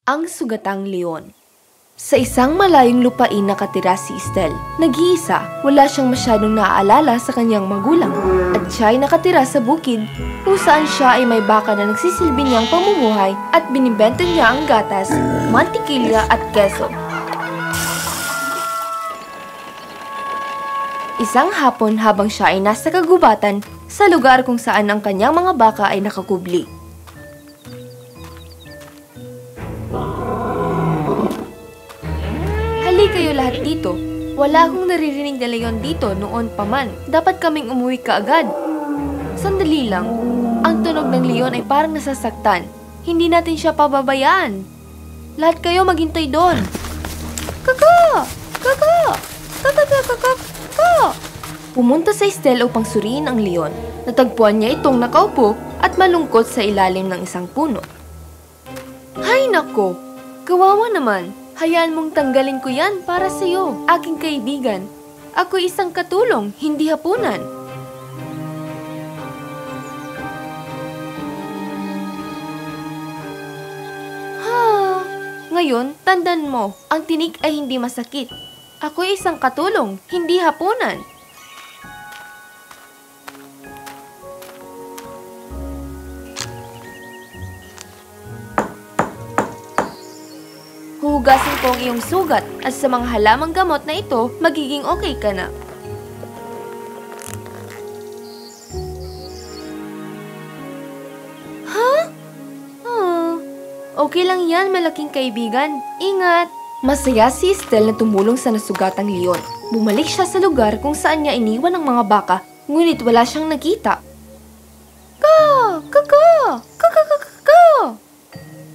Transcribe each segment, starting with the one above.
Ang Sugatang Leon. Sa isang malayong lupain nakatira si Estelle. Nag-iisa, wala siyang masyadong naaalala sa kanyang magulang. At siya ay nakatira sa bukid, kung saan siya ay may baka na nagsisilbi niyang pamumuhay at binibenta niya ang gatas, mantikilya at keso. Isang hapon habang siya ay nasa kagubatan sa lugar kung saan ang kanyang mga baka ay nakakubli. Hali kayo lahat dito. Wala akong naririnig na leon dito noon pa man. Dapat kaming umuwi kaagad. Sandali lang. Ang tunog ng leon ay parang nasasaktan. Hindi natin siya pababayaan. Lahat kayo maghintay doon. Kaka! Kaka! Kaka! Pumunta sa Estelle upang suriin ang leon. Natagpuan niya itong nakaupo at malungkot sa ilalim ng isang puno. Hay nako! Kawawa naman. Hayaan mong tanggalin ko yan para sa iyo, aking kaibigan. Ako'y isang katulong, hindi hapunan. Ngayon, tandaan mo, ang tinik ay hindi masakit. Ako'y isang katulong, hindi hapunan. Huhugasin ko ang iyong sugat at sa mga halamang gamot na ito, magiging okay ka na. Okay lang yan, malaking kaibigan. Ingat! Masaya si Estelle na tumulong sa nasugatang leon. Bumalik siya sa lugar kung saan niya iniwan ang mga baka, ngunit wala siyang nakita. Kaka!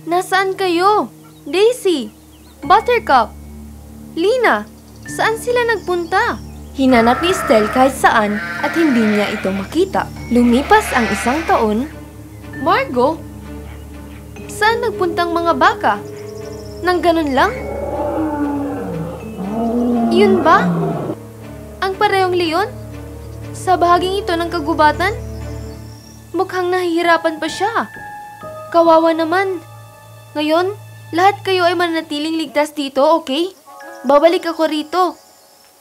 Nasaan kayo? Daisy! Buttercup! Lina! Saan sila nagpunta? Hinanap ni Estelle kahit saan at hindi niya ito makita. Lumipas ang isang taon. Margot! Saan nagpuntang mga baka? Nang ganun lang? Yun ba? Ang parehong leon? Sa bahaging ito ng kagubatan? Mukhang nahihirapan pa siya. Kawawa naman. Ngayon, lahat kayo ay mananatiling ligtas dito, okay? Babalik ako rito.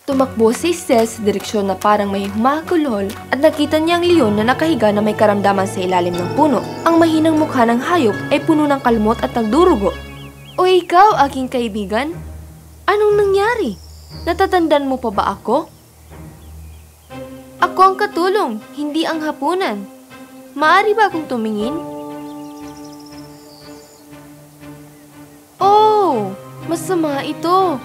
Tumakbo si Estelle sa direksyon na parang may humakulhol at nakita niya ang leon na nakahiga na may karamdaman sa ilalim ng puno. Ang mahinang mukha ng hayop ay puno ng kalmot at nagdurugo. O ikaw, aking kaibigan? Anong nangyari? Natatandaan mo pa ba ako? Ako ang katulong, hindi ang hapunan. Maaari ba akong tumingin? Oh, masama ito.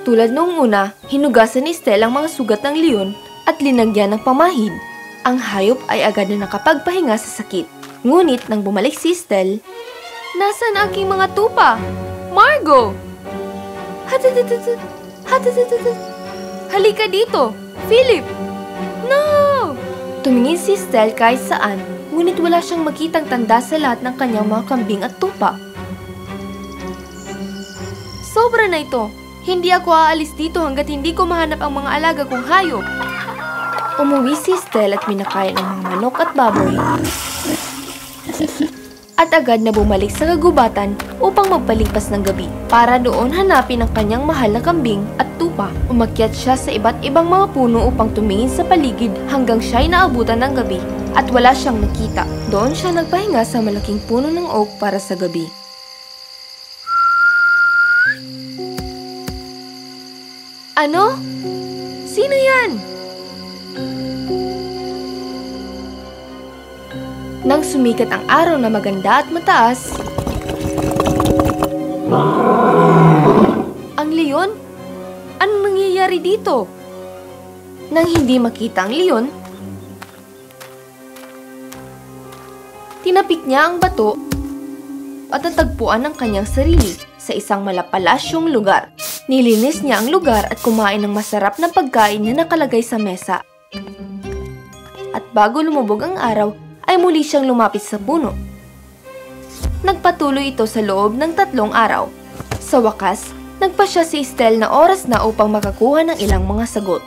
Tulad noong una, hinugasan ni Estelle ang mga sugat ng leon at linagyan ng pamahid. Ang hayop ay agad na nakapagpahinga sa sakit. Ngunit nang bumalik si Estelle, nasaan aking mga tupa? Margot! Halika dito! Philip! No! Tumingin si Estelle kahit saan, ngunit wala siyang makitang tanda sa lahat ng kanyang mga kambing at tupa. Sobra na ito! Hindi ako aalis dito hanggat hindi ko mahanap ang mga alaga kong hayop. Umuwi si Estelle at minakain ang mga manok at baboy. At agad na bumalik sa kagubatan upang magpalipas ng gabi para doon hanapin ang kanyang mahal na kambing at tupa. Umakyat siya sa iba't ibang mga puno upang tumingin sa paligid hanggang siya'y naabutan ng gabi at wala siyang nakita. Doon siya nagpahinga sa malaking puno ng oak para sa gabi. Ano? Sino yan? Nang sumikat ang araw na maganda at mataas, ang leon? Anong nangyayari dito? Nang hindi makita ang leon, tinapik niya ang bato at natagpuan ang kanyang sarili sa isang malapalasyong lugar. Nilinis niya ang lugar at kumain ng masarap na pagkain na nakalagay sa mesa. At bago lumubog ang araw, ay muli siyang lumapit sa puno. Nagpatuloy ito sa loob ng 3 araw. Sa wakas, nagpasya si Estelle na oras na upang makakuha ng ilang mga sagot.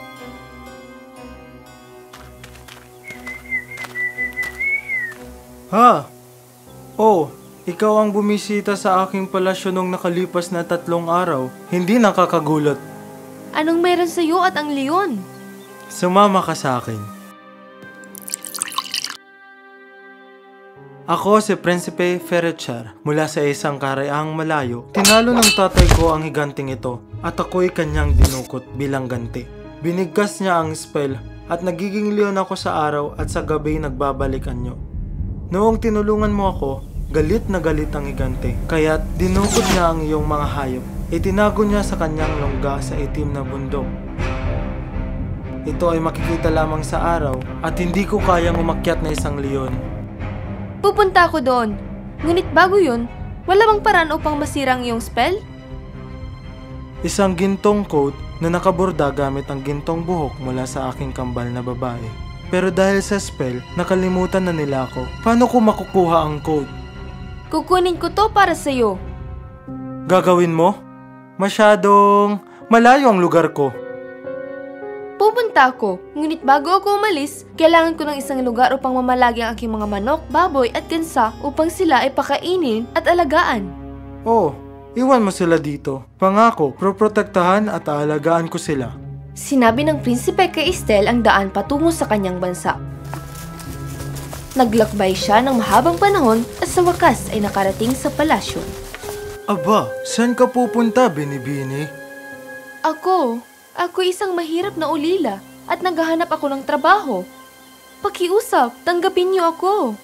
Ha? Oh, ikaw ang bumisita sa aking palasyo nung nakalipas na 3 araw. Hindi nakakagulat. Anong meron sa'yo at ang leon? Sumama ka sa akin. Ako si Prinsipe Ferechar mula sa isang karaang malayo. Tinalo ng tatay ko ang higanting ito at ako'y kanyang dinukot bilang ganti. Binigkas niya ang spell at nagiging leon ako sa araw at sa gabi nagbabalik anyo. Noong tinulungan mo ako, galit na galit ang higante, kaya't dinukot niya ang iyong mga hayop. Itinago niya sa kanyang longga sa itim na bundok. Ito ay makikita lamang sa araw at hindi ko kayang umakyat na isang leon. Pupunta ako doon. Ngunit bago yun, wala bang paraan upang masira ang iyong spell? Isang gintong coat na nakaborda gamit ang gintong buhok mula sa aking kambal na babae. Pero dahil sa spell, nakalimutan na nila ako. Paano ko makukuha ang coat? Kukunin ko to para sa'yo. Gagawin mo? Masyadong malayo ang lugar ko. Pupunta ako, ngunit bago ako umalis, kailangan ko ng isang lugar upang mamalagi ang aking mga manok, baboy at gansa upang sila ay pakainin at alagaan. Oh, iwan mo sila dito. Pangako, proprotektahan at aalagaan ko sila. Sinabi ng prinsipe kay Estelle ang daan patungo sa kanyang bansa. Naglakbay siya ng mahabang panahon at sa wakas ay nakarating sa palasyo. Aba, saan ka pupunta, Binibini? Ako isang mahirap na ulila at naghahanap ako ng trabaho. Pakiusap, tanggapin niyo ako.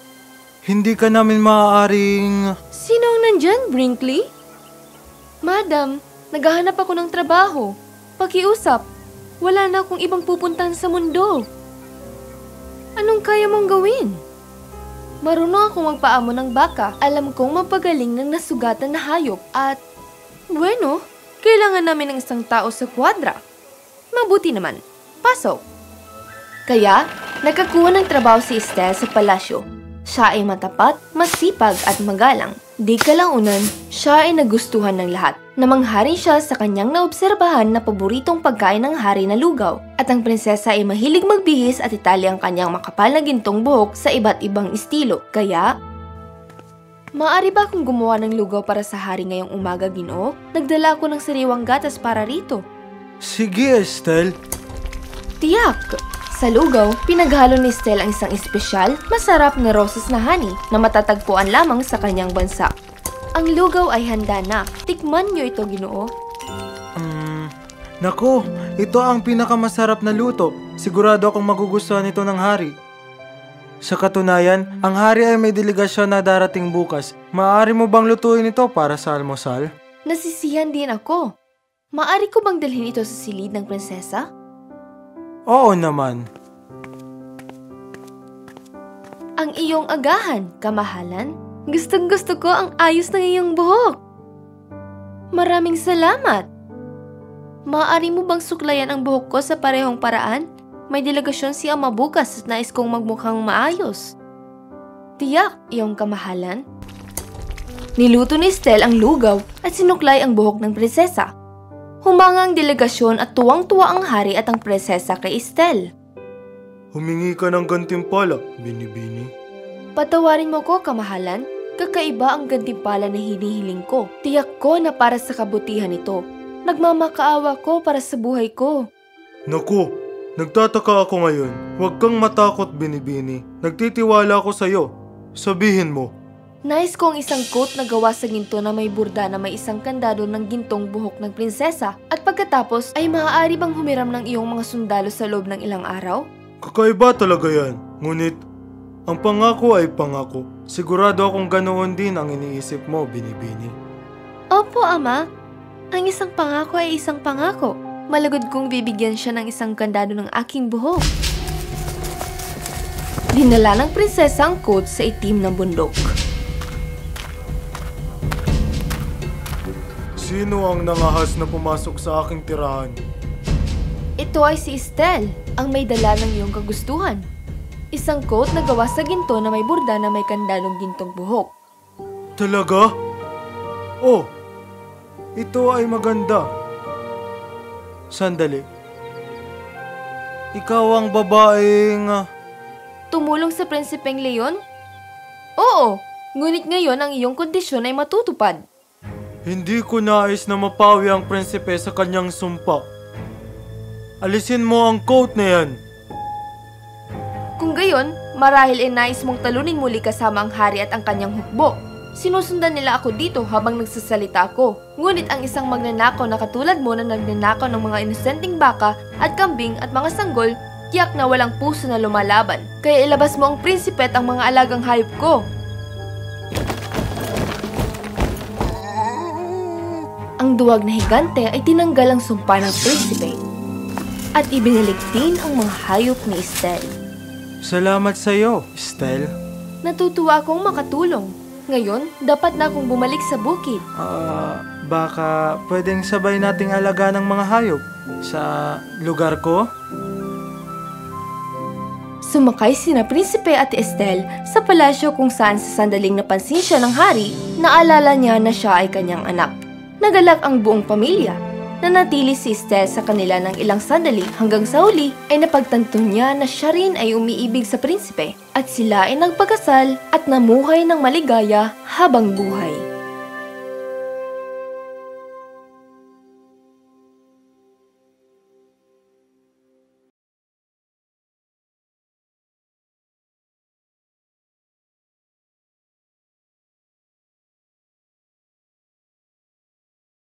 Hindi ka namin maaaring... Sino ang nandyan, Brinkley? Madam, naghahanap ako ng trabaho. Pakiusap, wala na akong ibang pupuntahan sa mundo. Anong kaya mong gawin? Marunong akong magpaamo ng baka. Alam kong mapagaling ng nasugatan na hayop at... Bueno, kailangan namin ng isang tao sa kwadra. Mabuti naman. Pasok. Kaya, nakakuha ng trabaho si Estelle sa palasyo. Siya ay matapat, masipag at magalang. Di kalaunan, siya ay nagustuhan ng lahat. Namangharin siya sa kanyang naobserbahan na paboritong pagkain ng hari na lugaw. At ang prinsesa ay mahilig magbihis at itali ang kanyang makapal na gintong buhok sa iba't ibang estilo. Kaya, maaari ba akong gumawa ng lugaw para sa hari ngayong umaga, Ginoo? Nagdala ako ng sariwang gatas para rito. Sige, Estelle. Tiyak! Sa lugaw, pinaghalo ni Estelle ang isang espesyal, masarap na roses na honey na matatagpuan lamang sa kanyang bansa. Ang lugaw ay handa na. Tikman niyo ito, Ginoo. Naku, ito ang pinakamasarap na luto. Sigurado akong magugustuhan ito ng hari. Sa katunayan, ang hari ay may delegasyon na darating bukas. Maaari mo bang lutuin ito para sa almusal? Nasisiyan din ako. Maaari ko bang dalhin ito sa silid ng prinsesa? Oo naman. Ang iyong agahan, kamahalan. Gustong-gusto ko ang ayos ng iyong buhok. Maraming salamat. Maaari mo bang suklayan ang buhok ko sa parehong paraan? May delegasyon si Ama bukas at nais kong magmukhang maayos. Tiyak, iyong kamahalan. Niluto ni Estelle ang lugaw at sinuklay ang buhok ng prinsesa. Humanga ang delegasyon at tuwang-tuwa ang hari at ang prinsesa kay Estelle. Humingi ka ng gantimpala, Binibini. Patawarin mo ko, kamahalan. Kakaiba ang gantimpala na hinihiling ko. Tiyak ko na para sa kabutihan ito. Nagmamakaawa ko para sa buhay ko. Naku, nagtataka ako ngayon. Huwag kang matakot, Binibini. Nagtitiwala ako sa'yo. Sabihin mo. Nais ko ang isang coat na gawa sa ginto na may burda na may isang kandado ng gintong buhok ng prinsesa. At pagkatapos ay maaari bang humiram ng iyong mga sundalo sa loob ng ilang araw? Kakaiba talaga yan. Ngunit, ang pangako ay pangako. Sigurado akong ganoon din ang iniisip mo, Binibini. Opo, Ama. Ang isang pangako ay isang pangako. Malagod kong bibigyan siya ng isang kandado ng aking buhok. Dinala ng prinsesa ang coat sa itim na bundok. Sino ang nangahas na pumasok sa aking tirahan? Ito ay si Estelle, ang may dala ng iyong kagustuhan. Isang coat na gawa sa ginto na may burda na may kandadong gintong buhok. Talaga? Oh, ito ay maganda. Sandali. Ikaw ang babaeng... Tumulong sa Prinsipeng Leon? Oo, ngunit ngayon ang iyong kondisyon ay matutupad. Hindi ko nais na mapawi ang prinsipe sa kanyang sumpa. Alisin mo ang coat na yan. Kung gayon, marahil ay nais mong talunin muli kasama ang hari at ang kanyang hukbo. Sinusundan nila ako dito habang nagsasalita ako. Ngunit ang isang magnanakaw na katulad mo na nagnanakaw ng mga inosenteng baka at kambing at mga sanggol, tiyak na walang puso na lumalaban. Kaya ilabas mo ang prinsipe at ang mga alagang hayop ko. Ang duwag na higante ay tinanggal ang sumpa ng prinsipe at ibinilig din ang mga hayop ni Estelle. Salamat sa iyo, Estelle. Natutuwa akong makatulong. Ngayon, dapat na akong bumalik sa bukid. Baka pwedeng sabay nating alagaan ng mga hayop sa lugar ko? Sumakay sina Prinsipe at Estelle sa palasyo kung saan sa sandaling napansin siya ng hari, naalala niya na siya ay kanyang anak. Nagalak ang buong pamilya. Nanatili si Estelle sa kanila ng ilang sandali hanggang sa huli ay napagtanto niya na siya rin ay umiibig sa prinsipe at sila ay nagpagkasal at namuhay ng maligaya habang buhay.